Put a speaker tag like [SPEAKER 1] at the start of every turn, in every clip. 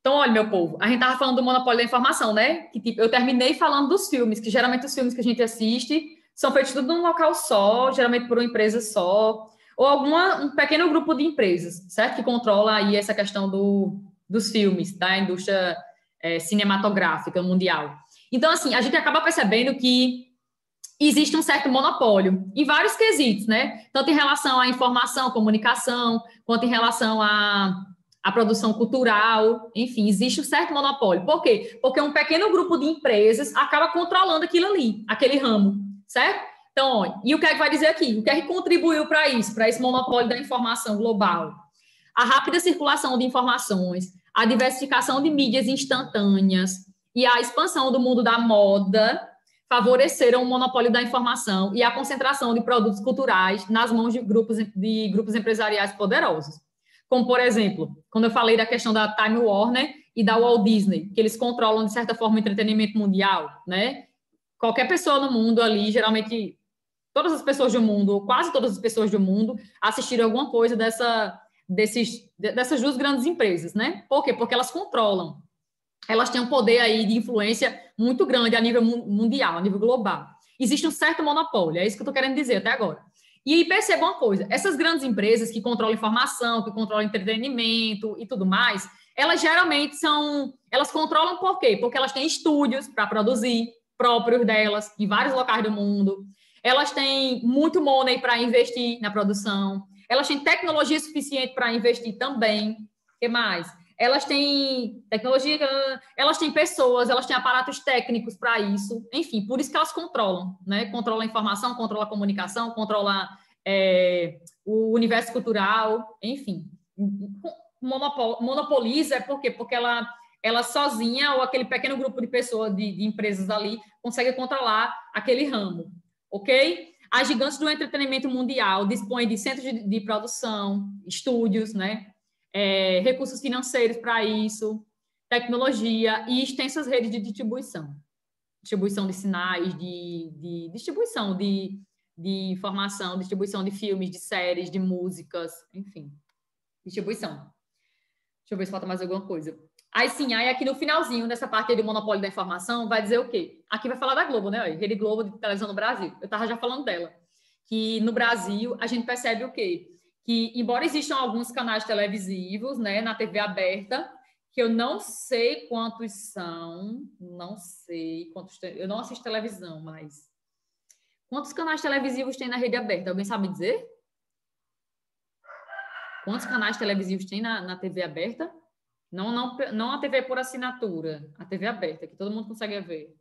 [SPEAKER 1] Então, olha, meu povo, a gente estava falando do monopólio da informação, né? Que tipo, eu terminei falando dos filmes, que geralmente os filmes que a gente assiste são feitos tudo num local só, geralmente por uma empresa só, ou um pequeno grupo de empresas, certo? Que controla aí essa questão dos filmes, da indústria cinematográfica mundial. Então, assim, a gente acaba percebendo que existe um certo monopólio em vários quesitos, né? Tanto em relação à informação, comunicação, quanto em relação à produção cultural, enfim, existe um certo monopólio. Por quê? Porque um pequeno grupo de empresas acaba controlando aquilo ali, aquele ramo, certo? Então, ó, e o que é que vai dizer aqui? O que é que contribuiu para isso, para esse monopólio da informação global? A rápida circulação de informações, a diversificação de mídias instantâneas e a expansão do mundo da moda favoreceram o monopólio da informação e a concentração de produtos culturais nas mãos de grupos empresariais poderosos. Como, por exemplo, quando eu falei da questão da Time Warner e da Walt Disney, que eles controlam, de certa forma, o entretenimento mundial, né? Qualquer pessoa no mundo ali, geralmente, todas as pessoas do mundo, ou quase todas as pessoas do mundo, assistiram alguma coisa dessas duas grandes empresas, né? Por quê? Porque elas controlam. Elas têm um poder aí de influência muito grande a nível mundial, a nível global. Existe um certo monopólio, é isso que eu estou querendo dizer até agora. E perceba uma coisa, essas grandes empresas que controlam informação, que controlam entretenimento e tudo mais, elas geralmente elas controlam por quê? Porque elas têm estúdios para produzir, próprios delas, em vários locais do mundo. Elas têm muito money para investir na produção. Elas têm tecnologia suficiente para investir também. O que mais? Elas têm tecnologia, elas têm pessoas, elas têm aparatos técnicos para isso, enfim, por isso que elas controlam, né? Controla a informação, controla a comunicação, controla o universo cultural, enfim. Monopoliza, por quê? Porque ela sozinha, ou aquele pequeno grupo de pessoas, de empresas ali, consegue controlar aquele ramo, ok? As gigantes do entretenimento mundial dispõem de centros de produção, estúdios, né? Recursos financeiros para isso, tecnologia e extensas redes de distribuição de sinais, de distribuição de informação, distribuição de filmes, de séries, de músicas, enfim, distribuição. Deixa eu ver se falta mais alguma coisa. Aí sim, aí aqui no finalzinho dessa parte aí do monopólio da informação, vai dizer o quê? Aqui vai falar da Globo, né? Rede Globo de televisão no Brasil. Eu estava já falando dela. Que no Brasil a gente percebe o quê? Que, embora existam alguns canais televisivos, né, na TV aberta, que eu não sei quantos são, não sei quantos, eu não assisto televisão, mas quantos canais televisivos tem na rede aberta? Alguém sabe dizer? Quantos canais televisivos tem na TV aberta? Não a TV por assinatura, a TV aberta, que todo mundo consegue ver.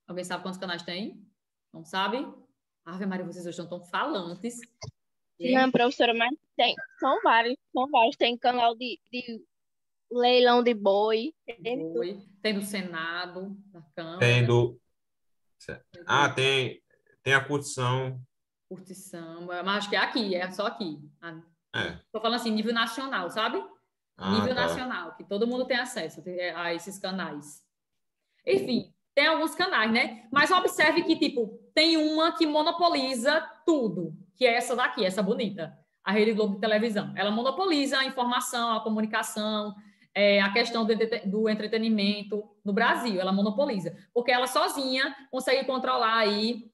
[SPEAKER 1] Alguém sabe quantos canais tem? Não sabe? Ave Maria, vocês hoje estão tão falantes.
[SPEAKER 2] Não, professora, mas são vários, Tem canal de leilão de boi.
[SPEAKER 1] Tem do Senado, da Câmara.
[SPEAKER 3] Tem do... tem a curtição.
[SPEAKER 1] Curtição, mas acho que é aqui, é só aqui. Estou falando assim, nível nacional, sabe? Nível nacional, que todo mundo tem acesso a esses canais. Enfim, tem alguns canais, né? Mas observe que, tipo, tem uma que monopoliza tudo, que é essa daqui, essa bonita, a Rede Globo de televisão. Ela monopoliza a informação, a comunicação, a questão do entretenimento no Brasil, ela monopoliza, porque ela sozinha consegue controlar aí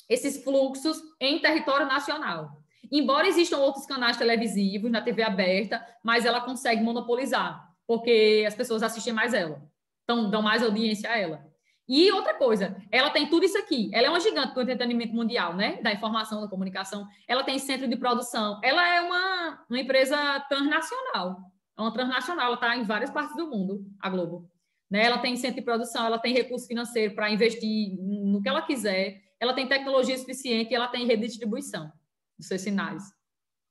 [SPEAKER 1] esses fluxos em território nacional. Embora existam outros canais televisivos na TV aberta, mas ela consegue monopolizar, porque as pessoas assistem mais ela, então dão mais audiência a ela. E outra coisa, ela tem tudo isso aqui. Ela é uma gigante do entretenimento mundial, né? Da informação, da comunicação. Ela tem centro de produção. Ela é uma empresa transnacional. É uma transnacional, ela está em várias partes do mundo, a Globo. Né? Ela tem centro de produção, ela tem recurso financeiro para investir no que ela quiser. Ela tem tecnologia suficiente e ela tem rede de distribuição dos seus sinais,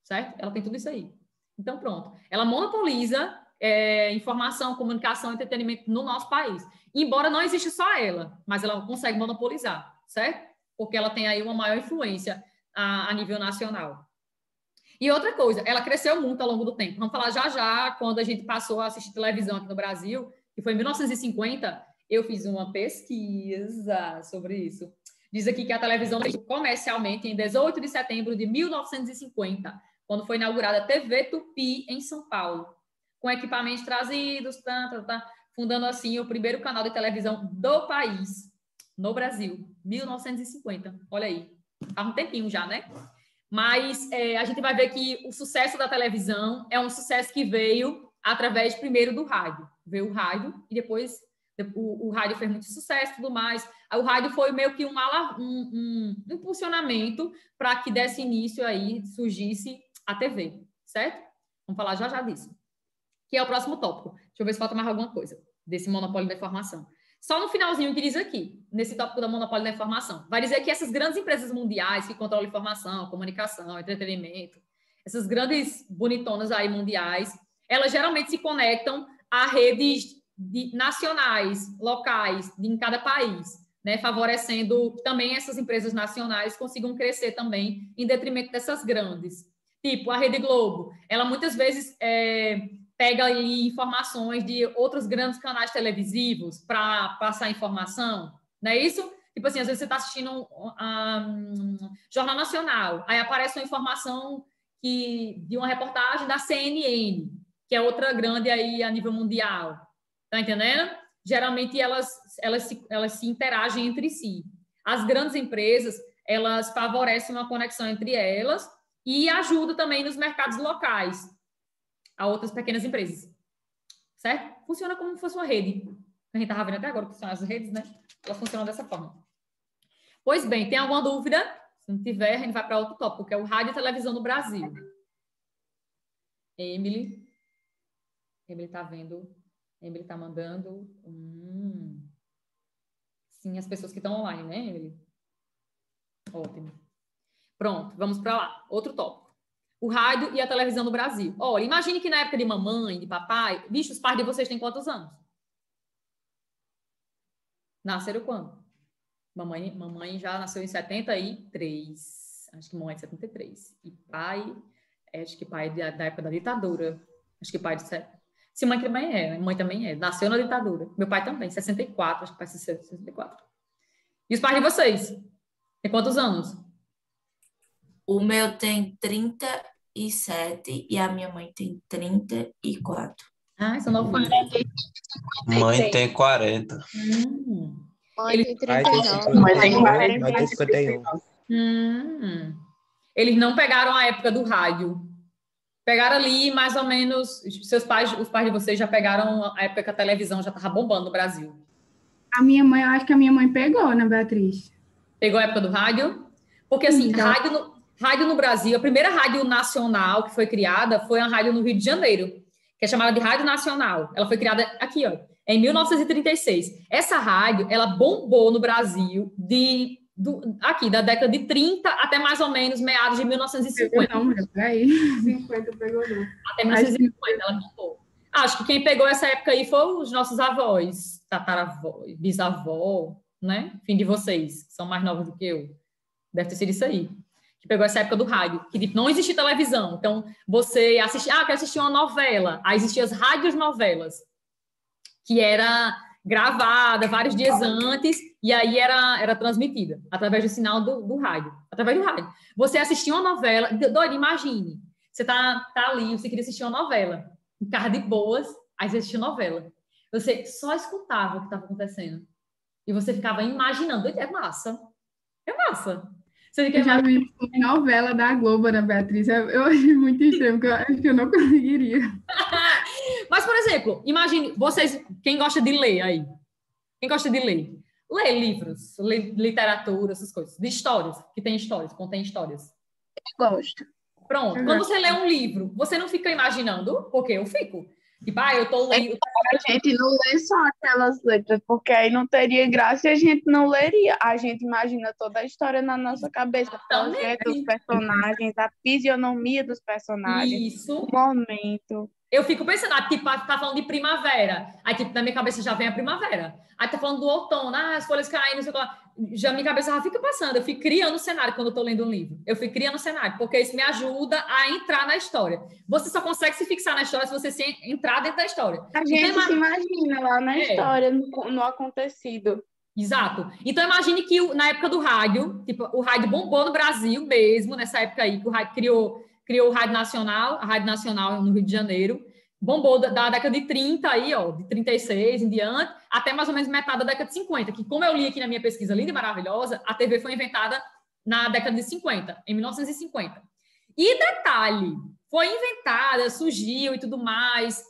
[SPEAKER 1] certo? Ela tem tudo isso aí. Então, pronto. Ela monopoliza informação, comunicação, entretenimento no nosso país. Embora não exista só ela, mas ela consegue monopolizar, certo? Porque ela tem aí uma maior influência a nível nacional. E outra coisa, ela cresceu muito ao longo do tempo. Vamos falar já, quando a gente passou a assistir televisão aqui no Brasil, que foi em 1950, eu fiz uma pesquisa sobre isso. Diz aqui que a televisão comercialmente em 18 de setembro de 1950, quando foi inaugurada a TV Tupi, em São Paulo, com equipamentos trazidos, fundando assim o primeiro canal de televisão do país, no Brasil, 1950. Olha aí, há um tempinho já, né? Mas a gente vai ver que o sucesso da televisão é um sucesso que veio através, primeiro, do rádio. Veio o rádio e depois o rádio fez muito sucesso e tudo mais. O rádio foi meio que um impulsionamento para que desse início aí, surgisse a TV, certo? Vamos falar já disso. Que é o próximo tópico. Deixa eu ver se falta mais alguma coisa desse monopólio da informação. Só no finalzinho que diz aqui, nesse tópico da monopólio da informação, vai dizer que essas grandes empresas mundiais que controlam informação, comunicação, entretenimento, essas grandes bonitonas aí mundiais, elas geralmente se conectam a redes nacionais, locais, em cada país, né, favorecendo que também essas empresas nacionais consigam crescer também em detrimento dessas grandes. Tipo, a Rede Globo, ela muitas vezes pega ali informações de outros grandes canais televisivos para passar informação, não é isso? Tipo assim, às vezes você está assistindo Jornal Nacional, aí aparece uma informação de uma reportagem da CNN, que é outra grande aí a nível mundial, tá entendendo? Geralmente elas se interagem entre si. As grandes empresas, elas favorecem uma conexão entre elas e ajudam também nos mercados locais a outras pequenas empresas, certo? Funciona como se fosse uma rede. A gente estava vendo até agora que são as redes, né? Elas funcionam dessa forma. Pois bem, tem alguma dúvida? Se não tiver, a gente vai para outro tópico, que é o rádio e televisão no Brasil. Emily está vendo. Emily está mandando. Sim, as pessoas que estão online, né, Emily? Ótimo. Pronto, vamos para lá. Outro tópico. O rádio e a televisão no Brasil. Olha, imagine que na época de mamãe, de papai, bicho, os pais de vocês têm quantos anos? Nasceram quando? Mamãe já nasceu em 73. Acho que mamãe é de 73. E pai, acho que pai da época da ditadura. Acho que pai de... Se mãe também é, mãe também é. Nasceu na ditadura. Meu pai também, 64. Acho que pai é 64. E os pais de vocês? Tem quantos anos?
[SPEAKER 3] O meu tem 37 e a minha mãe tem 34.
[SPEAKER 1] Ah, são novinhos.
[SPEAKER 4] Mãe tem 40.
[SPEAKER 2] Mãe tem
[SPEAKER 5] Pai
[SPEAKER 2] 39.
[SPEAKER 5] Mãe tem 40. Mãe tem 51.
[SPEAKER 1] Eles não pegaram a época do rádio. Pegaram ali, mais ou menos, os pais de vocês já pegaram a época que a televisão já estava bombando no Brasil.
[SPEAKER 6] A minha mãe, eu acho que a minha mãe pegou, né, Beatriz?
[SPEAKER 1] Pegou a época do rádio? Porque, assim, rádio no Brasil, a primeira rádio nacional que foi criada foi a rádio no Rio de Janeiro, que é chamada de Rádio Nacional. Ela foi criada aqui, ó, em 1936. Essa rádio, ela bombou no Brasil aqui, da década de 30 até mais ou menos meados de 1950.
[SPEAKER 6] Não, peraí. 50 pegou não.
[SPEAKER 1] Até 1950 ela bombou. Acho que quem pegou essa época aí foi os nossos avós, tataravós, bisavó, né? Enfim, de vocês, que são mais novos do que eu. Deve ter sido isso aí. Que pegou essa época do rádio. Que tipo, não existia televisão. Então, você assistia... quer assistir uma novela. Aí existiam as rádios novelas, que era gravada vários dias antes, e aí era transmitida através do sinal do rádio. Através do rádio. Você assistia uma novela... Doido, imagine. Você tá ali, você queria assistir uma novela. Em carro de boas, aí você assistia novela. Você só escutava o que estava acontecendo. E você ficava imaginando. É massa. É massa.
[SPEAKER 6] Eu já vi novela da Globo, né, Beatriz? Eu achei muito estranho, porque eu acho que eu não conseguiria.
[SPEAKER 1] Mas, por exemplo, imagine, vocês, quem gosta de ler aí? Quem gosta de ler? Lê livros, lê literatura, essas coisas. De histórias, que tem histórias, contém histórias.
[SPEAKER 2] Eu gosto.
[SPEAKER 1] Pronto. Quando você lê um livro, você não fica imaginando? Porque eu fico. Tipo, eu tô lendo...
[SPEAKER 7] A gente não lê só aquelas letras, porque aí não teria graça e a gente não leria. A gente imagina toda a história na nossa cabeça. O projeto dos personagens, a fisionomia dos personagens. Isso. O momento.
[SPEAKER 1] Eu fico pensando, tipo, tá falando de primavera. Aí, tipo, na minha cabeça já vem a primavera. Aí tá falando do outono, as folhas caindo, não sei o que lá. Já minha cabeça já fica passando. Eu fico criando o cenário quando eu tô lendo um livro. Eu fico criando o cenário, porque isso me ajuda a entrar na história. Você só consegue se fixar na história se você entrar dentro da história.
[SPEAKER 7] A gente se imagina lá na história, no acontecido.
[SPEAKER 1] Exato. Então, imagine que na época do rádio, tipo, o rádio bombou no Brasil mesmo, nessa época aí, que o rádio criou o Rádio Nacional, a Rádio Nacional no Rio de Janeiro, bombou da década de 30 aí, ó, de 36 em diante, até mais ou menos metade da década de 50, que como eu li aqui na minha pesquisa linda e maravilhosa, a TV foi inventada na década de 50, em 1950. E detalhe, foi inventada, surgiu e tudo mais,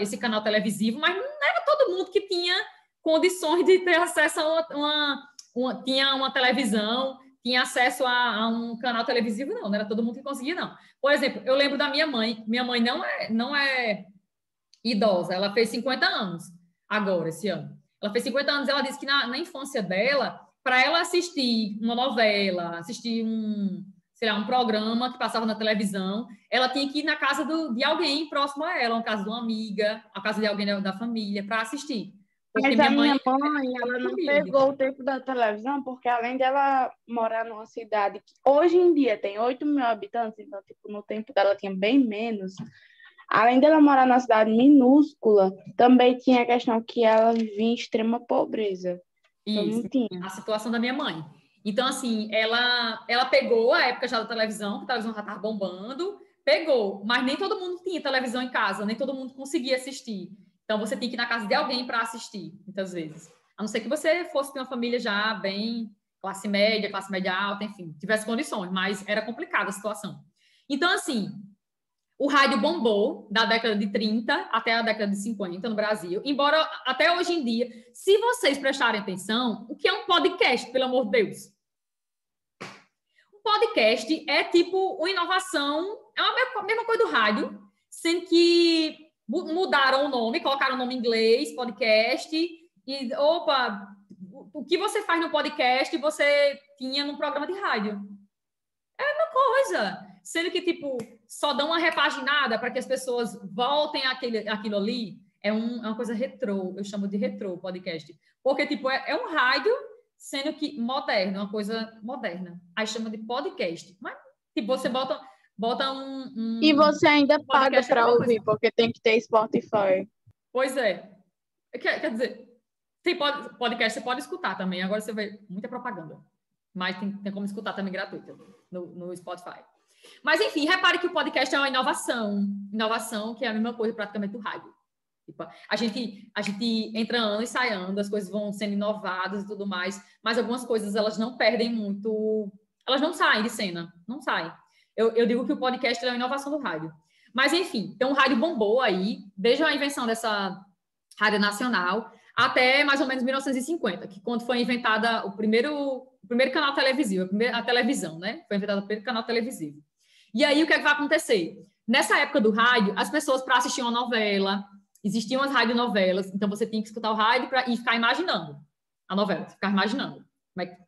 [SPEAKER 1] esse canal televisivo, mas não era todo mundo que tinha condições de ter acesso a tinha uma televisão, tinha acesso a um canal televisivo, não era todo mundo que conseguia, não. Por exemplo, eu lembro da minha mãe não é idosa, ela fez 50 anos agora, esse ano. Ela fez 50 anos, ela disse que na infância dela, para ela assistir uma novela, assistir um programa que passava na televisão, ela tinha que ir na casa de alguém próximo a ela, na casa de uma amiga, a casa de alguém da família, para assistir.
[SPEAKER 7] Mas a minha mãe, ela não pegou o tempo da televisão, porque além dela morar numa cidade que hoje em dia tem 8 mil habitantes, então, tipo, no tempo dela tinha bem menos, além dela morar numa cidade minúscula, também tinha a questão que ela vivia em extrema pobreza.
[SPEAKER 1] Isso, a situação da minha mãe. Então, assim, ela pegou a época já da televisão, que a televisão já estava bombando, pegou, mas nem todo mundo tinha televisão em casa, nem todo mundo conseguia assistir. Então, você tem que ir na casa de alguém para assistir, muitas vezes. A não ser que você fosse de uma família já bem classe média alta, enfim, tivesse condições, mas era complicada a situação. Então, assim, o rádio bombou da década de 30 até a década de 50 no Brasil, embora até hoje em dia, se vocês prestarem atenção, o que é um podcast, pelo amor de Deus? Um podcast é tipo uma inovação, é a mesma coisa do rádio, sendo que mudaram o nome, colocaram o nome em inglês, podcast, e, o que você faz no podcast, você tinha num programa de rádio. É a mesma coisa. Sendo que, tipo, só dão uma repaginada para que as pessoas voltem àquilo ali. É uma coisa retrô, eu chamo de retrô podcast. Porque, tipo, é um rádio, sendo que moderno, uma coisa moderna. Aí chama de podcast. Mas, tipo, você bota
[SPEAKER 7] E você ainda paga para ouvir, porque tem que ter Spotify.
[SPEAKER 1] Pois é. Quer dizer, tem podcast, você pode escutar também. Agora você vê muita propaganda. Mas tem como escutar também gratuito no Spotify. Mas, enfim, repare que o podcast é uma inovação. Inovação que é a mesma coisa praticamente do rádio. Tipo, a gente entra ano e sai ano, as coisas vão sendo inovadas e tudo mais, mas algumas coisas elas não perdem muito, elas não saem de cena, não saem. Eu digo que o podcast é uma inovação do rádio. Mas, enfim, então o rádio bombou aí, desde a invenção dessa rádio nacional até mais ou menos 1950, que quando foi inventada o primeiro canal televisivo, a televisão, né? Foi inventado o primeiro canal televisivo. E aí, o que é que vai acontecer? Nessa época do rádio, as pessoas, para assistir uma novela, existiam as radionovelas, então você tinha que escutar o rádio e ficar imaginando a novela, ficar imaginando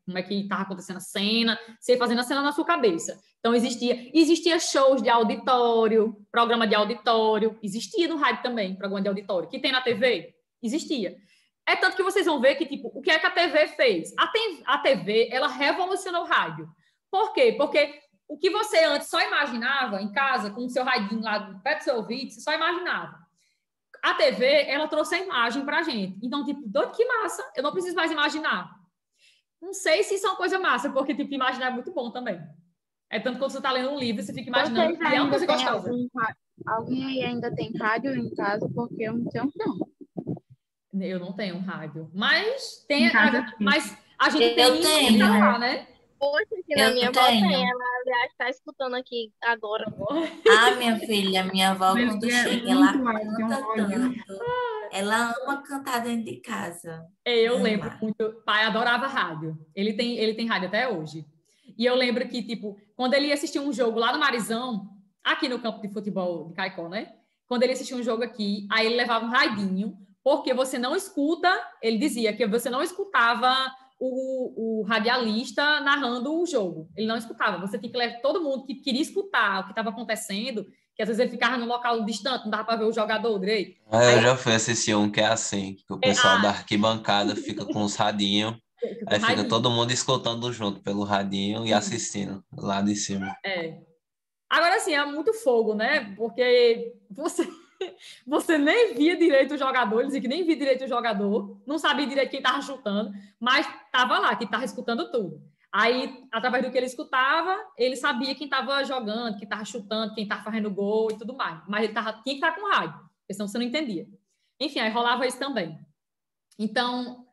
[SPEAKER 1] como é que estava acontecendo a cena, você fazendo a cena na sua cabeça. Então, existia shows de auditório, programa de auditório, existia no rádio também, programa de auditório. Que tem na TV? Existia. É tanto que vocês vão ver que, tipo, o que é que a TV fez? A TV, ela revolucionou o rádio. Por quê? Porque o que você antes só imaginava em casa, com o seu radinho lá perto do seu ouvido, você só imaginava. A TV, ela trouxe a imagem pra gente. Então, tipo, que massa, eu não preciso mais imaginar. Não sei se isso é uma coisa massa, porque, tipo, imaginar é muito bom também. É tanto que quando você está lendo um livro, você fica imaginando que é uma coisa gostosa.
[SPEAKER 7] Alguém aí ainda tem rádio em casa? Porque eu não tenho, não.
[SPEAKER 1] Eu não tenho rádio. Mas a gente
[SPEAKER 3] Eu tenho.
[SPEAKER 1] Lá, né?
[SPEAKER 2] Poxa, que na minha avó tem. Ela, aliás, está escutando aqui agora.
[SPEAKER 3] Minha filha, minha avó, quando chega, ela canta tanto. Ela ama cantar dentro de casa.
[SPEAKER 1] Eu lembro muito. Pai adorava rádio. Ele tem rádio até hoje. E eu lembro que, tipo, quando ele ia assistir um jogo lá no Marizão, aqui no campo de futebol de Caicó, né? Quando ele assistia um jogo aqui, aí ele levava um radinho, porque você não escuta, ele dizia que você não escutava o radialista narrando o jogo. Ele não escutava. Você tinha que levar todo mundo que queria escutar o que estava acontecendo, que às vezes ele ficava no local distante, não dava para ver o jogador direito.
[SPEAKER 4] Eu já fui assistir um que é assim, que o pessoal da arquibancada fica com os radinhos, aí fica todo mundo escutando junto pelo radinho e assistindo lá de cima.
[SPEAKER 1] Agora, assim, é muito fogo, né? Porque você nem via direito o jogador, ele dizia que nem via direito o jogador, não sabia direito quem estava chutando, mas estava lá, que estava escutando tudo. Aí, através do que ele escutava, ele sabia quem estava jogando, quem estava chutando, quem estava fazendo gol e tudo mais. Mas ele tinha que estar com rádio, porque senão você não entendia. Enfim, aí rolava isso também. Então,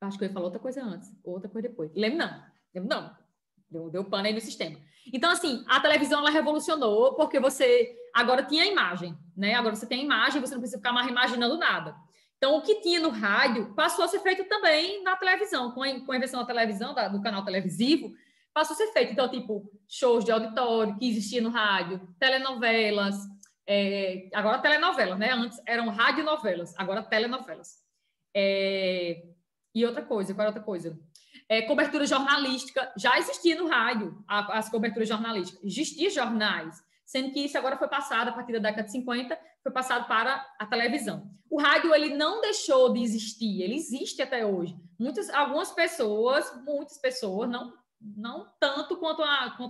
[SPEAKER 1] acho que eu ia falar outra coisa antes, outra coisa depois. Lembro não. Deu pane aí no sistema. Então, assim, a televisão, ela revolucionou, porque você agora tinha imagem, né? Agora você tem imagem, você não precisa ficar mais imaginando nada. Então, o que tinha no rádio passou a ser feito também na televisão. Com a invenção da televisão, do canal televisivo, passou a ser feito. Então, tipo, shows de auditório que existia no rádio, telenovelas, agora telenovelas, né? Antes eram radionovelas, agora telenovelas. E outra coisa, qual é outra coisa? Cobertura jornalística, já existia no rádio, as coberturas jornalísticas, existiam jornais, sendo que isso agora foi passado, a partir da década de 50, foi passado para a televisão. O rádio, ele não deixou de existir, ele existe até hoje. Muitas pessoas, não tanto quanto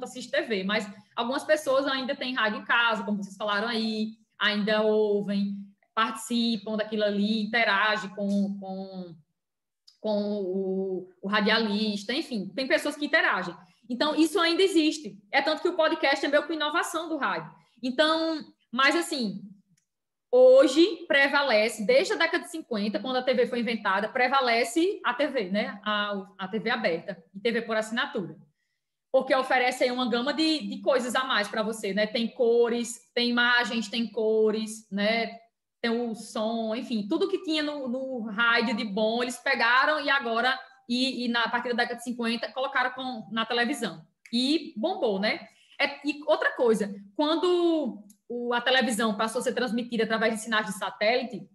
[SPEAKER 1] assiste TV, mas algumas pessoas ainda têm rádio em casa, como vocês falaram aí, ainda ouvem, participam daquilo ali, interagem com o radialista, enfim, tem pessoas que interagem. Então, isso ainda existe. É tanto que o podcast é meio que inovação do rádio. Então, mas assim, hoje prevalece, desde a década de 50, quando a TV foi inventada, prevalece a TV, né? A TV aberta, e TV por assinatura. Porque oferece aí uma gama de coisas a mais para você, né? Tem cores, tem imagens, tem cores, né? Tem o som, enfim, tudo que tinha no rádio de bom, eles pegaram e agora, a partir da década de 50, colocaram na televisão. E bombou, né? E outra coisa, quando a televisão passou a ser transmitida através de sinais de satélite,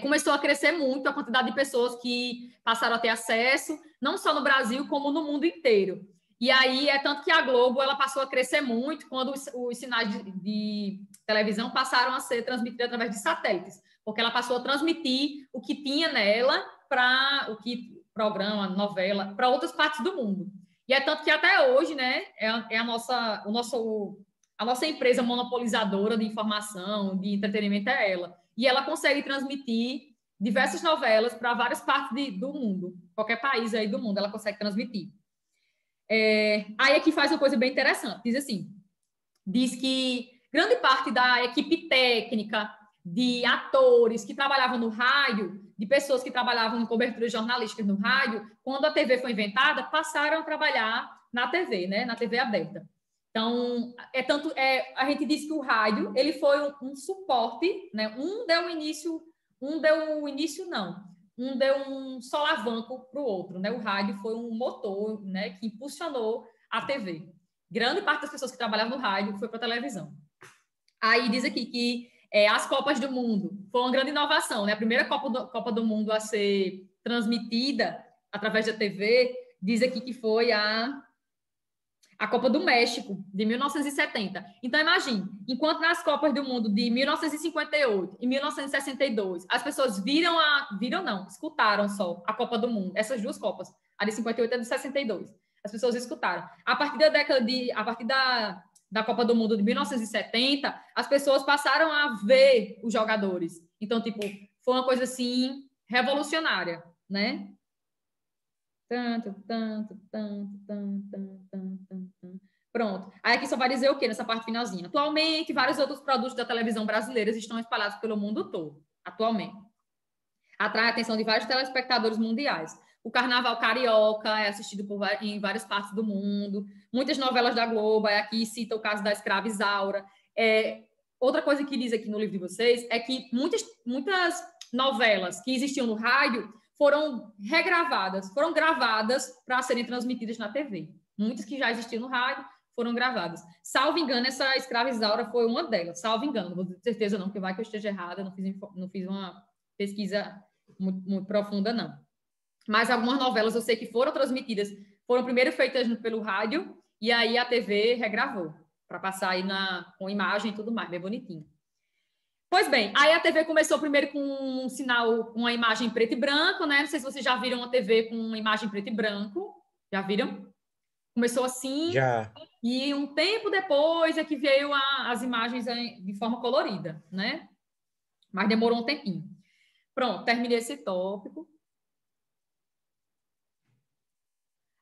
[SPEAKER 1] começou a crescer muito a quantidade de pessoas que passaram a ter acesso, não só no Brasil, como no mundo inteiro. E aí, tanto que a Globo ela passou a crescer muito quando os sinais de televisão passaram a ser transmitidos através de satélites, porque ela passou a transmitir o que tinha nela para programa, novela, para outras partes do mundo. E é tanto que até hoje, né, a nossa empresa monopolizadora de informação, de entretenimento é ela. E ela consegue transmitir diversas novelas para várias partes do mundo, qualquer país aí do mundo ela consegue transmitir. Aí aqui faz uma coisa bem interessante, diz que grande parte da equipe técnica, de atores que trabalhavam no rádio, de pessoas que trabalhavam em coberturas jornalísticas no rádio, quando a TV foi inventada, passaram a trabalhar na TV, né, na TV aberta. Então, a gente diz que o rádio, ele foi um suporte, né, um deu um solavanco para o outro, né? O rádio foi um motor, né, que impulsionou a TV. Grande parte das pessoas que trabalhavam no rádio foi para a televisão. Aí diz aqui que as Copas do Mundo foi uma grande inovação, né? A primeira Copa do Mundo a ser transmitida através da TV, diz aqui que foi a Copa do México, de 1970. Então, imagine, enquanto nas Copas do Mundo de 1958 e 1962, as pessoas escutaram só a Copa do Mundo, essas duas Copas, a de 58 e a de 62. As pessoas escutaram. A partir da Copa do Mundo de 1970, as pessoas passaram a ver os jogadores. Então, foi uma coisa, assim, revolucionária, né? Pronto. Aí aqui só vai dizer o quê nessa parte finalzinha? Atualmente, vários outros produtos da televisão brasileira estão espalhados pelo mundo todo. Atualmente. Atrai a atenção de vários telespectadores mundiais. O Carnaval Carioca é assistido em várias partes do mundo. Muitas novelas da Globo, aqui cita o caso da escrava Isaura. Outra coisa que diz aqui no livro de vocês é que muitas novelas que existiam no rádio foram gravadas para serem transmitidas na TV. Muitas que já existiam no rádio foram gravadas. Salvo engano, essa escrava Isaura foi uma delas. Salvo engano, não vou ter certeza não, porque vai que eu esteja errada, não fiz uma pesquisa muito profunda, não. Mas algumas novelas eu sei que foram transmitidas, foram primeiro feitas pelo rádio, e aí a TV regravou, para passar aí com imagem e tudo mais, bem bonitinho. Pois bem, aí a TV começou primeiro com um sinal, com uma imagem preto e branco, né? Não sei se vocês já viram uma TV com uma imagem preto e branco. Já viram? Começou assim.
[SPEAKER 5] Já.
[SPEAKER 1] E um tempo depois é que veio as imagens de forma colorida, né? Mas demorou um tempinho. Pronto, terminei esse tópico.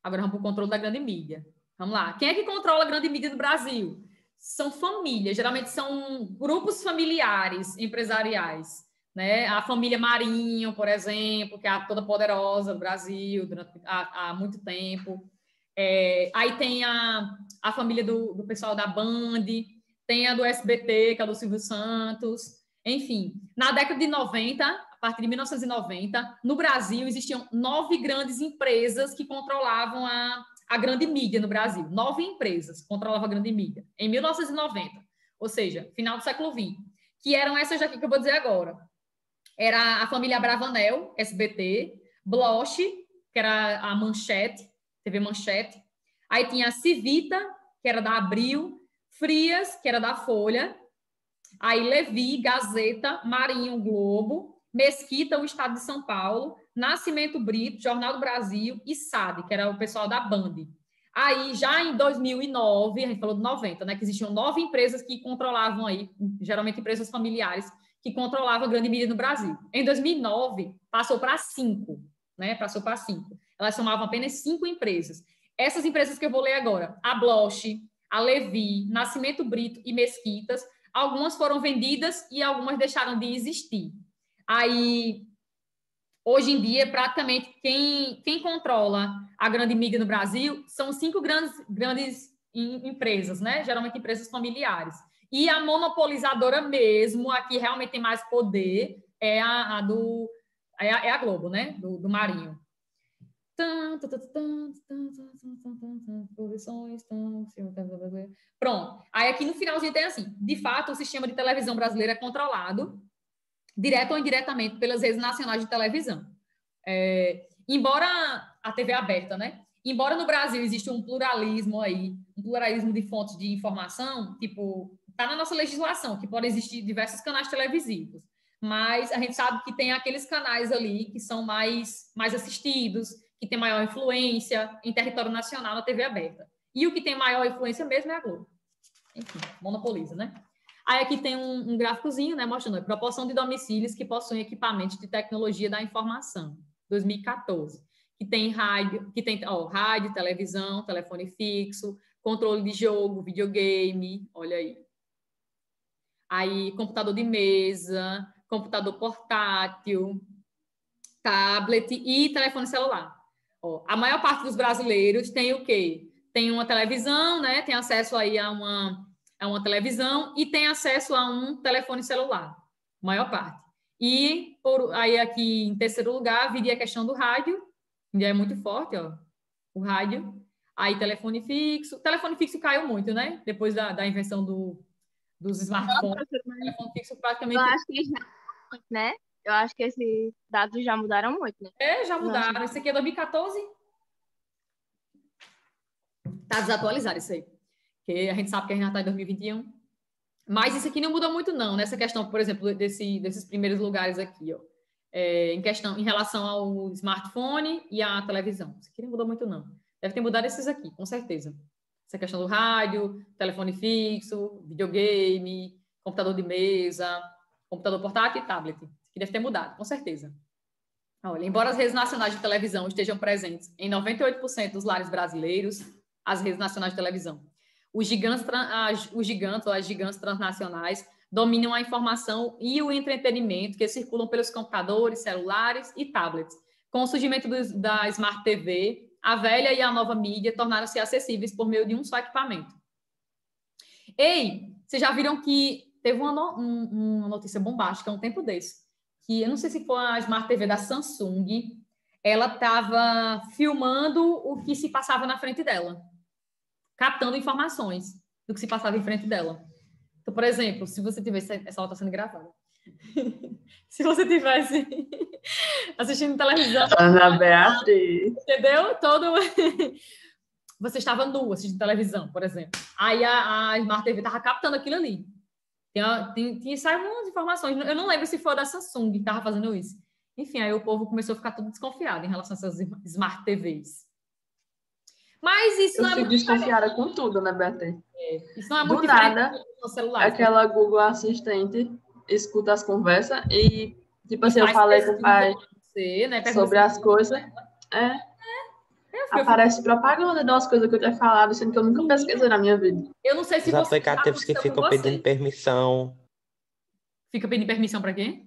[SPEAKER 1] Agora vamos para o controle da grande mídia. Vamos lá. Quem é que controla a grande mídia do Brasil? São famílias, geralmente são grupos familiares empresariais, né? A família Marinho, por exemplo, que é a toda poderosa do Brasil há muito tempo. Aí tem a família do pessoal da Band, tem a do SBT, que é do Silvio Santos. Enfim, na década de 90, a partir de 1990, no Brasil existiam 9 grandes empresas que controlavam a grande mídia no Brasil. 9 empresas controlavam a grande mídia em 1990, ou seja, final do século XX, que eram essas daqui que eu vou dizer agora. Era a família Abravanel, SBT, Bloch, que era a Manchete, TV Manchete. Aí tinha a Civita, que era da Abril, Frias, que era da Folha, aí Levi, Gazeta, Marinho, Globo, Mesquita, o Estado de São Paulo, Nascimento Brito, Jornal do Brasil e SAD, que era o pessoal da Band. Aí, já em 2009, a gente falou de 90, né, que existiam 9 empresas que controlavam aí, geralmente empresas familiares, que controlavam a grande mídia no Brasil. Em 2009, passou para 5, né, passou para 5. Elas somavam apenas 5 empresas. Essas empresas que eu vou ler agora, a Bloch, a Levi, Nascimento Brito e Mesquitas, algumas foram vendidas e algumas deixaram de existir. Aí, hoje em dia, praticamente, quem controla a grande mídia no Brasil são 5 grandes empresas, né? Geralmente empresas familiares. E a monopolizadora mesmo, a que realmente tem mais poder, é a Globo, né? Do Marinho. Pronto. Aí aqui no finalzinho tem assim, de fato, o sistema de televisão brasileiro é controlado, direto ou indiretamente, pelas redes nacionais de televisão. Embora a TV é aberta, né? Embora no Brasil exista um pluralismo aí, um pluralismo de fontes de informação, tipo, tá na nossa legislação, que pode existir diversos canais televisivos, mas a gente sabe que tem aqueles canais ali que são mais assistidos, que tem maior influência em território nacional na TV aberta. E o que tem maior influência mesmo é a Globo. Enfim, monopoliza, né? Aí aqui tem um gráficozinho, né, mostrando a proporção de domicílios que possuem equipamentos de tecnologia da informação, 2014, que tem rádio, televisão, telefone fixo, controle de jogo, videogame, olha aí. Aí, computador de mesa, computador portátil, tablet e telefone celular. A maior parte dos brasileiros tem o quê? Tem uma televisão, né? Tem acesso aí a uma televisão e tem acesso a um telefone celular, maior parte. E aí aqui em terceiro lugar viria a questão do rádio, ainda é muito forte, ó, o rádio. Aí telefone fixo caiu muito, né? Depois da invenção dos smartphones. O telefone fixo praticamente...
[SPEAKER 2] Eu acho que já, né? Eu acho que esses dados já mudaram muito, né?
[SPEAKER 1] Já mudaram. Isso aqui é 2014? Tá desatualizado isso aí. Porque a gente sabe que a gente já está em 2021. Mas isso aqui não muda muito, não. Nessa questão, por exemplo, desses primeiros lugares aqui, ó. Em relação ao smartphone e à televisão. Isso aqui não muda muito, não. Deve ter mudado esses aqui, com certeza. Essa questão do rádio, telefone fixo, videogame, computador de mesa, computador portátil e tablet. Que deve ter mudado, com certeza. Olha, embora as redes nacionais de televisão estejam presentes em 98% dos lares brasileiros, as redes nacionais de televisão, os gigantes ou as gigantes transnacionais dominam a informação e o entretenimento que circulam pelos computadores, celulares e tablets. Com o surgimento da Smart TV, a velha e a nova mídia tornaram-se acessíveis por meio de um só equipamento. Ei, vocês já viram que teve uma notícia bombástica um tempo desse, que eu não sei se foi a Smart TV da Samsung, ela estava filmando o que se passava na frente dela, captando informações do que se passava em frente dela. Então, por exemplo, se você tivesse... Essa aula está sendo gravada. Se você tivesse assistindo televisão...
[SPEAKER 7] Ana Beatriz.
[SPEAKER 1] Entendeu? Você estava nu assistindo televisão, por exemplo. Aí a Smart TV estava captando aquilo ali. Sai umas informações. Eu não lembro se foi da Samsung que estava fazendo isso. Enfim, aí o povo começou a ficar todo desconfiado em relação a essas Smart TVs. Mas isso não é muito
[SPEAKER 8] desconfiada com tudo, né, Beatriz?
[SPEAKER 1] Isso não é muito
[SPEAKER 8] diferente
[SPEAKER 1] no celular.
[SPEAKER 8] Aquela Google Assistente escuta as conversas e Tipo assim, eu falei com o pai
[SPEAKER 1] você, né,
[SPEAKER 8] sobre as coisas. Aparece propaganda de umas coisas que eu tinha falado, sendo que eu nunca pesquisei na minha vida.
[SPEAKER 1] Eu não sei se
[SPEAKER 5] Os
[SPEAKER 1] você
[SPEAKER 5] aplicativos que ficam pedindo permissão
[SPEAKER 1] Fica pedindo permissão para quê?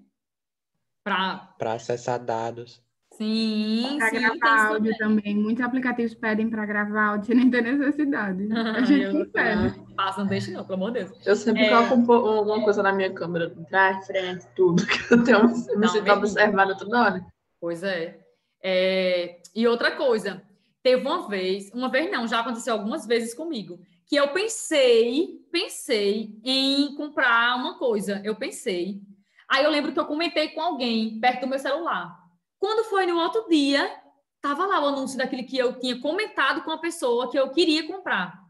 [SPEAKER 5] para acessar dados.
[SPEAKER 1] Sim,
[SPEAKER 6] Para
[SPEAKER 1] sim,
[SPEAKER 6] gravar áudio também. Muitos aplicativos pedem para gravar áudio sem nem ter necessidade. A gente não pede.
[SPEAKER 1] Passa, não deixe não, pelo amor de Deus.
[SPEAKER 8] Eu sempre coloco alguma coisa na minha câmera, trás, frente, tudo, que eu tenho me sinto observada toda hora.
[SPEAKER 1] Pois é. E outra coisa, teve uma vez não, já aconteceu algumas vezes comigo, que eu pensei em comprar uma coisa, Aí eu lembro que eu comentei com alguém perto do meu celular. Quando foi no outro dia, tava lá o anúncio daquele que eu tinha comentado com a pessoa que eu queria comprar.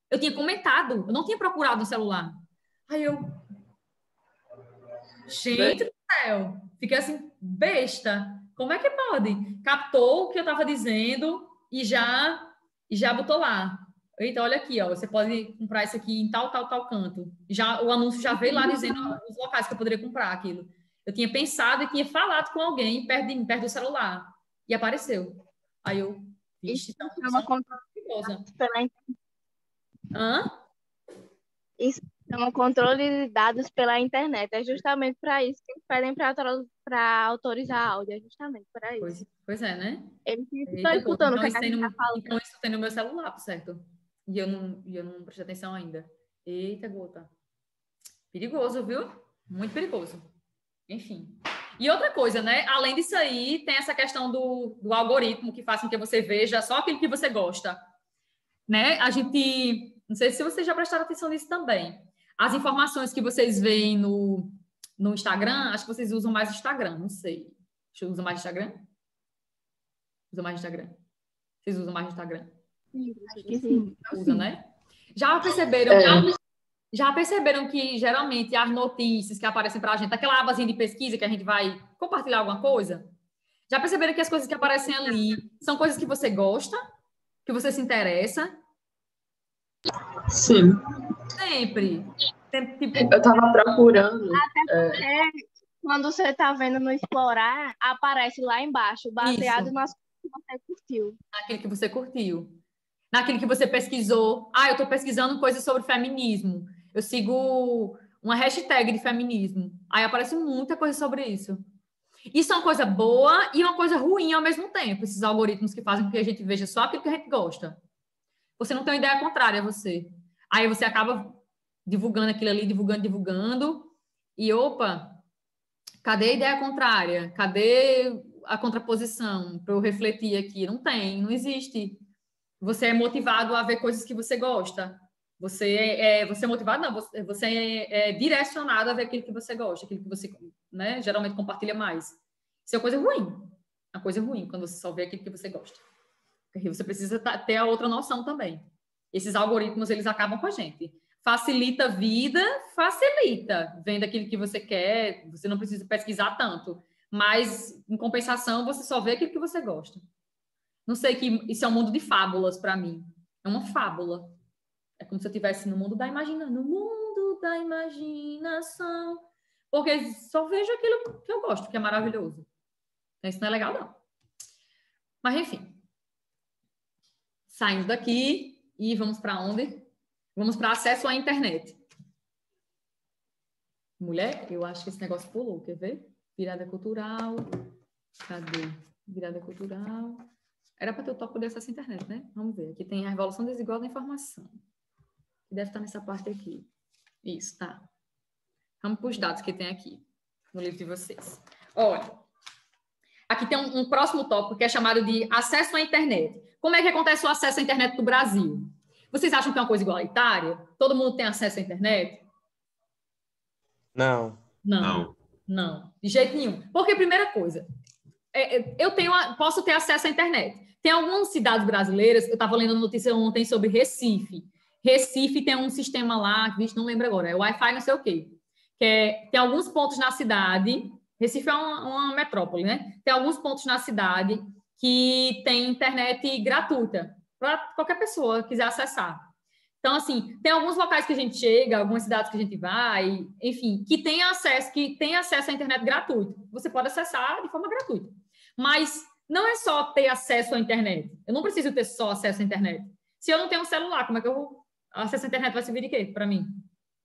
[SPEAKER 1] Eu tinha comentado, eu não tinha procurado no celular. Aí eu... Gente do céu! Fiquei assim, besta. Como é que pode? Captou o que eu estava dizendo e já botou lá. Eita, olha aqui, ó, você pode comprar isso aqui em tal canto. O anúncio já veio lá dizendo os locais que eu poderia comprar aquilo. Eu tinha pensado e tinha falado com alguém perto do celular. E apareceu. Aí eu...
[SPEAKER 2] Isso chama controle pela internet. Isso chama controle de dados pela internet. É justamente para isso que eles pedem para autorizar áudio. É justamente para isso.
[SPEAKER 1] Pois é, né?
[SPEAKER 2] Eles estão escutando o que a gente está falando.
[SPEAKER 1] Então isso tem no meu celular, certo? E eu não prestei atenção ainda. Eita, gota. Perigoso, viu? Muito perigoso. Enfim. E outra coisa, né? Além disso aí, tem essa questão do algoritmo que faz com que você veja só aquilo que você gosta. Né? A gente... Não sei se vocês já prestaram atenção nisso também. As informações que vocês veem no Instagram, acho que vocês usam mais o Instagram, não sei. Usa mais Instagram? Usa mais Instagram? Vocês usam mais Instagram?
[SPEAKER 6] Acho que sim.
[SPEAKER 1] Usa, né? Já perceberam que, geralmente, as notícias que aparecem para a gente, aquela abazinha de pesquisa que a gente vai compartilhar alguma coisa, já perceberam que as coisas que aparecem ali são coisas que você gosta, que você se interessa?
[SPEAKER 8] Sim.
[SPEAKER 1] Sempre. Tipo...
[SPEAKER 8] Eu estava procurando.
[SPEAKER 2] Até porque, quando você está vendo no Explorar, aparece lá embaixo, baseado nas coisas que você curtiu.
[SPEAKER 1] Naquilo que você curtiu. Naquilo que você pesquisou. Eu estou pesquisando coisas sobre feminismo. Eu sigo uma hashtag de feminismo. Aí aparece muita coisa sobre isso. Isso é uma coisa boa e uma coisa ruim ao mesmo tempo. Esses algoritmos que fazem com que a gente veja só aquilo que a gente gosta. Você não tem uma ideia contrária a você. Aí você acaba divulgando aquilo ali, divulgando. E, opa, cadê a ideia contrária? Cadê a contraposição para eu refletir aqui? Não tem, não existe. Você é motivado a ver coisas que você gosta. Você é motivado? Não, você é direcionado a ver aquilo que você gosta, aquilo que você, né, geralmente compartilha mais. Isso é uma coisa ruim. Uma coisa ruim, quando você só vê aquilo que você gosta. Porque você precisa ter a outra noção também. Esses algoritmos, eles acabam com a gente. Facilita a vida, facilita. Vendo aquilo que você quer, você não precisa pesquisar tanto. Mas, em compensação, você só vê aquilo que você gosta. Não sei, que isso é um mundo de fábulas para mim. É uma fábula. É como se eu estivesse no mundo da imaginação. Porque só vejo aquilo que eu gosto, que é maravilhoso. Então, isso não é legal, não. Mas, enfim. Saindo daqui e vamos para onde? Vamos para acesso à internet. Mulher, eu acho que esse negócio pulou, quer ver? Virada cultural. Cadê? Virada cultural. Era para ter o tópico de acesso à internet, né? Vamos ver. Aqui tem a revolução desigual da informação. Que deve estar nessa parte aqui. Isso, tá. Vamos para os dados que tem aqui no livro de vocês. Olha, aqui tem um próximo tópico que é chamado de acesso à internet. Como é que acontece o acesso à internet no Brasil? Vocês acham que é uma coisa igualitária? Todo mundo tem acesso à internet?
[SPEAKER 5] Não.
[SPEAKER 1] Não, de jeito nenhum. Porque, primeira coisa, posso ter acesso à internet. Tem algumas cidades brasileiras, eu estava lendo notícia ontem sobre Recife. Recife tem um sistema lá, que não lembro agora, é Wi-Fi não sei o quê. Tem alguns pontos na cidade, Recife é uma metrópole, né? Tem alguns pontos na cidade que tem internet gratuita, para qualquer pessoa que quiser acessar. Então, assim, tem alguns locais que a gente chega, algumas cidades que a gente vai, enfim, que tem acesso à internet gratuito. Você pode acessar de forma gratuita. Mas não é só ter acesso à internet. Eu não preciso ter só acesso à internet. Se eu não tenho um celular, como é que eu vou... Acesso à internet vai servir de quê para mim?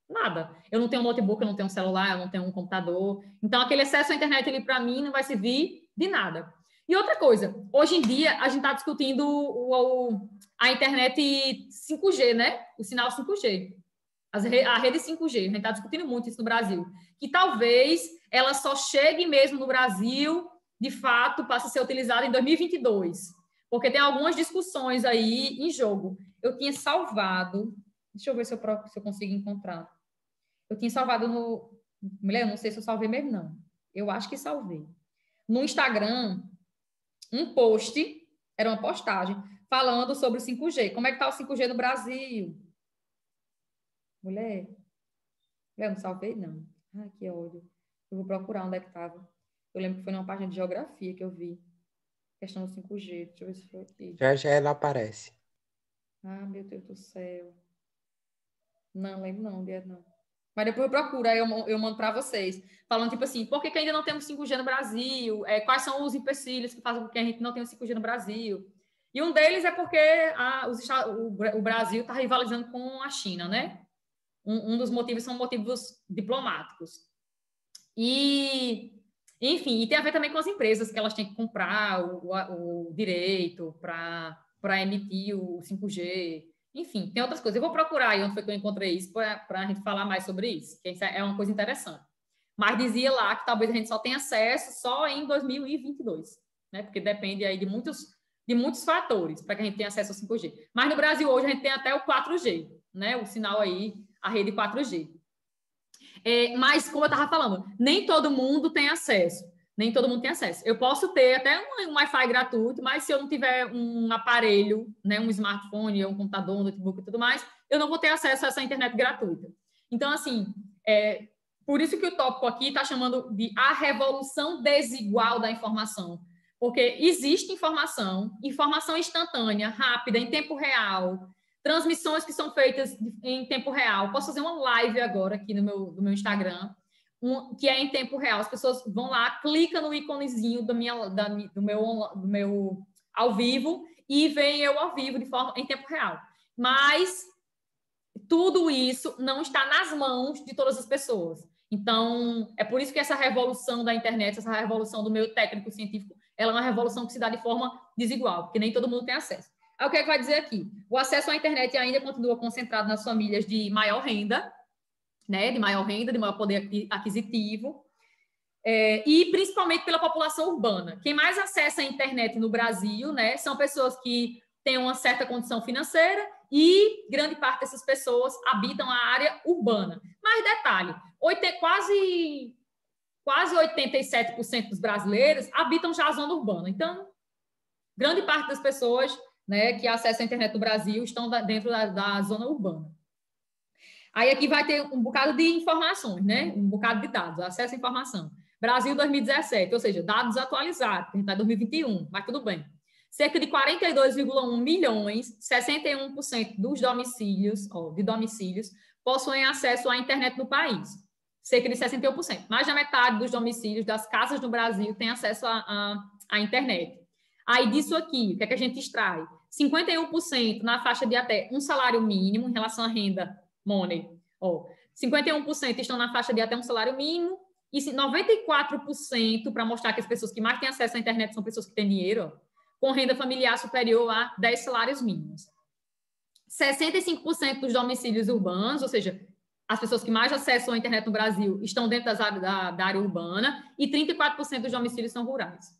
[SPEAKER 1] Nada. Eu não tenho um notebook, eu não tenho um celular, eu não tenho um computador. Então, aquele acesso à internet ali, para mim, não vai servir de nada. E outra coisa, hoje em dia, a gente está discutindo a internet 5G, né? O sinal 5G. A rede 5G. A gente está discutindo muito isso no Brasil. Que talvez ela só chegue mesmo no Brasil, de fato, passe a ser utilizada em 2022. Porque tem algumas discussões aí em jogo. Eu tinha salvado... Deixa eu ver se eu consigo encontrar. Eu tinha salvado no... Mulher, não sei se eu salvei mesmo, não. Eu acho que salvei. No Instagram, um post, era uma postagem, falando sobre o 5G. Como é que está o 5G no Brasil? Mulher, eu não salvei, não. Ai, que ódio. Eu vou procurar onde é que estava. Eu lembro que foi numa página de geografia que eu vi. Questão do 5G. Deixa eu ver se foi aqui.
[SPEAKER 5] Já ela aparece.
[SPEAKER 1] Ah, meu Deus do céu. Não lembro não, não. Mas depois eu procuro, aí eu mando para vocês. Falando tipo assim, por que ainda não temos 5G no Brasil? Quais são os empecilhos que fazem com que a gente não tenha 5G no Brasil? E um deles é porque o Brasil está rivalizando com a China, né? Um dos motivos são motivos diplomáticos. E, enfim, e tem a ver também com as empresas, que elas têm que comprar o direito para emitir o 5G. Enfim, tem outras coisas. Eu vou procurar aí onde foi que eu encontrei isso para a gente falar mais sobre isso, que é uma coisa interessante. Mas dizia lá que talvez a gente só tenha acesso só em 2022, né? Porque depende aí de muitos fatores para que a gente tenha acesso ao 5G. Mas no Brasil hoje a gente tem até o 4G, né? O sinal aí, a rede 4G. Mas, como eu estava falando, nem todo mundo tem acesso. Nem todo mundo tem acesso. Eu posso ter até um Wi-Fi gratuito, mas se eu não tiver um aparelho, né, um smartphone, um computador, um notebook e tudo mais, eu não vou ter acesso a essa internet gratuita. Então, assim, por isso que o tópico aqui está chamando de a revolução desigual da informação. Porque existe informação instantânea, rápida, em tempo real, transmissões que são feitas em tempo real. Posso fazer uma live agora aqui no meu Instagram, que é em tempo real. As pessoas vão lá, clicam no íconezinho do meu ao vivo e veem eu ao vivo em tempo real. Mas tudo isso não está nas mãos de todas as pessoas. Então, é por isso que essa revolução da internet, essa revolução do meio técnico científico, ela é uma revolução que se dá de forma desigual, porque nem todo mundo tem acesso. Aí o que é que vai dizer aqui? O acesso à internet ainda continua concentrado nas famílias de maior renda, né, de maior poder aquisitivo, e principalmente pela população urbana. Quem mais acessa a internet no Brasil, né, são pessoas que têm uma certa condição financeira e grande parte dessas pessoas habitam a área urbana. Mas detalhe, quase 87% dos brasileiros habitam já a zona urbana. Então, grande parte das pessoas, né, que acessam a internet no Brasil estão dentro da zona urbana. Aí aqui vai ter um bocado de informações, né? Um bocado de dados, acesso à informação. Brasil 2017, ou seja, dados atualizados, a gente está em 2021, mas tudo bem. Cerca de 42,1 milhões, 61% dos domicílios, possuem acesso à internet no país. Cerca de 61%. Mais da metade dos domicílios das casas no Brasil tem acesso à internet. Aí disso aqui, o que é que a gente extrai? 51% na faixa de até um salário mínimo em relação à renda money. 51% estão na faixa de até um salário mínimo e 94%, para mostrar que as pessoas que mais têm acesso à internet são pessoas que têm dinheiro, com renda familiar superior a 10 salários mínimos. 65% dos domicílios urbanos, ou seja, as pessoas que mais acessam a internet no Brasil estão dentro da área urbana e 34% dos domicílios são rurais.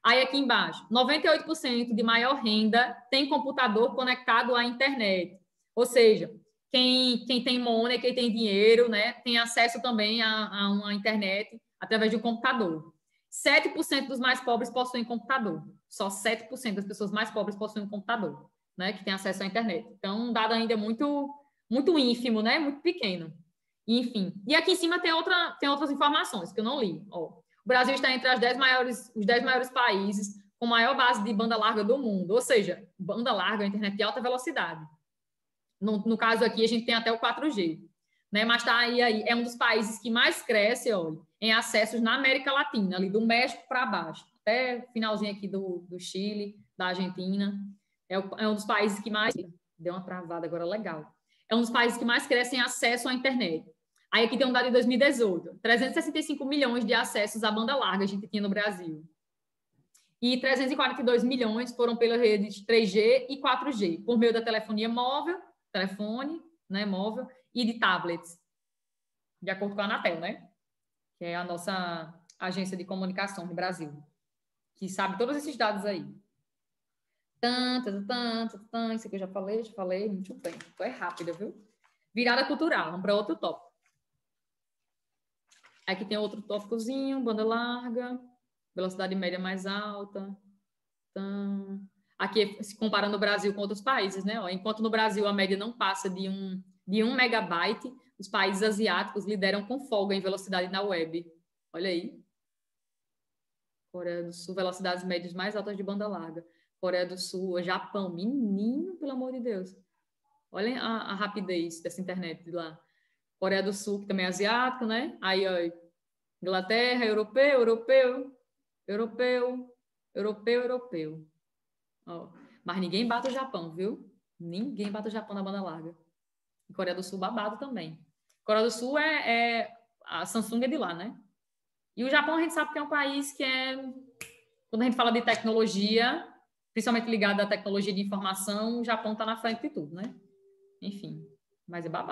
[SPEAKER 1] Aí aqui embaixo, 98% de maior renda tem computador conectado à internet, ou seja, quem tem money, quem tem dinheiro, né, tem acesso também a uma internet através de um computador. 7% dos mais pobres possuem computador. Só 7% das pessoas mais pobres possuem um computador, né, que tem acesso à internet. Então, um dado ainda muito, muito ínfimo, né, muito pequeno. Enfim. E aqui em cima tem outras informações que eu não li. O Brasil está entre os 10 maiores países com maior base de banda larga do mundo. Ou seja, banda larga, internet de alta velocidade. No caso aqui, a gente tem até o 4G. Né? Mas tá aí, é um dos países que mais cresce, olha, em acessos na América Latina, ali do México para baixo, até finalzinho aqui do Chile, da Argentina. É um dos países que mais... Deu uma travada agora legal. É um dos países que mais cresce em acesso à internet. Aí aqui tem um dado de 2018. 365 milhões de acessos à banda larga a gente tinha no Brasil. E 342 milhões foram pela rede de 3G e 4G, por meio da telefonia móvel, telefone, né, móvel, e de tablets, de acordo com a Anatel, né? Que é a nossa agência de comunicação do Brasil, que sabe todos esses dados aí. Isso aqui eu já falei, muito bem. Foi rápida, viu? Virada cultural, vamos para outro tópico. Aqui tem outro tópicozinho, banda larga, velocidade média mais alta. Aqui, se comparando o Brasil com outros países, né? Enquanto no Brasil a média não passa de 1 megabyte, os países asiáticos lideram com folga em velocidade na web. Olha aí. Coreia do Sul, velocidades médias mais altas de banda larga. Coreia do Sul, Japão, menino, pelo amor de Deus. Olhem a rapidez dessa internet de lá. Coreia do Sul, que também é asiático, né? Aí, ó, Inglaterra, europeu. Ó, mas ninguém bate o Japão, viu? Ninguém bate o Japão na banda larga. E Coreia do Sul, babado também. Coreia do Sul a Samsung é de lá, né? E o Japão a gente sabe que é um país que quando a gente fala de tecnologia, principalmente ligado à tecnologia de informação, o Japão está na frente de tudo, né? Enfim, mas é babado.